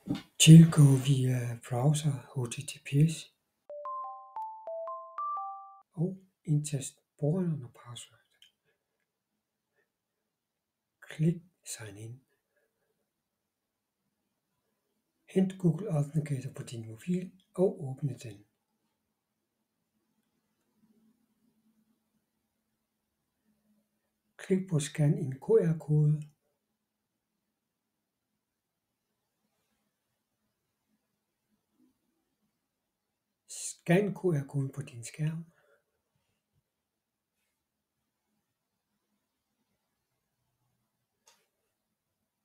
Tilgå via browser https og indtast brugernavn og password. Klik Sign in. Hent Google Authenticator på din mobil og åbne den. Klik på Scan en QR-kode. Scan QR-koden på din skærm.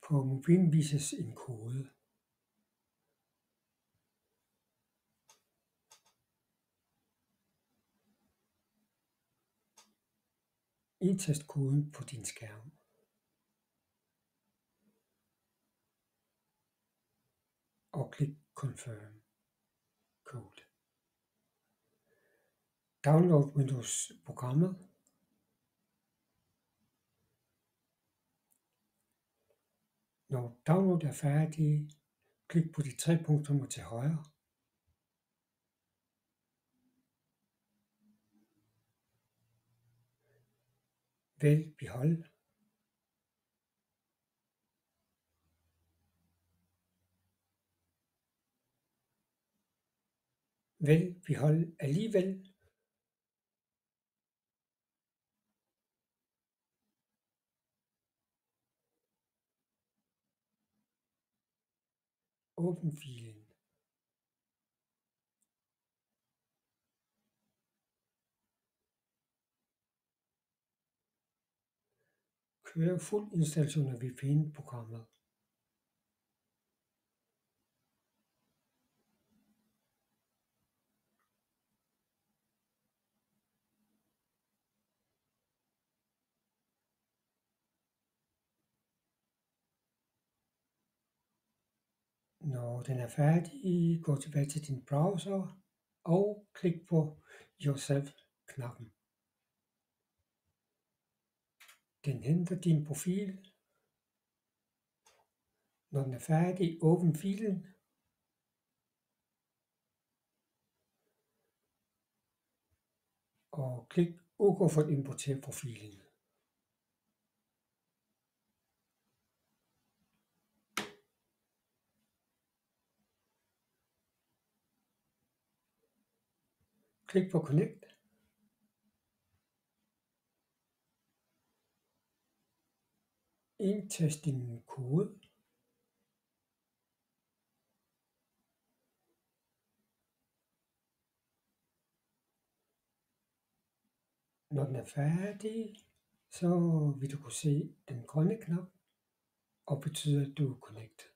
På mobilen vises en kode. Indtast koden på din skærm. Og klik Confirm Code. Download Windows-programmet. Når download er færdig, klik på de 3 punkter til højre. Vælg Behold. Vælg Behold alligevel. Åbn filen. Kør fuld installation af VPN-programmet. Når den er færdig, gå tilbage til din browser og klik på Yourself-knappen. Den henter din profil. Når den er færdig, åbn filen. Og klik OK for at importere profilen. Klik på Connect. Indtast din kode. Når den er færdig, så vil du kunne se den grønne knap og betyder, at du er connected.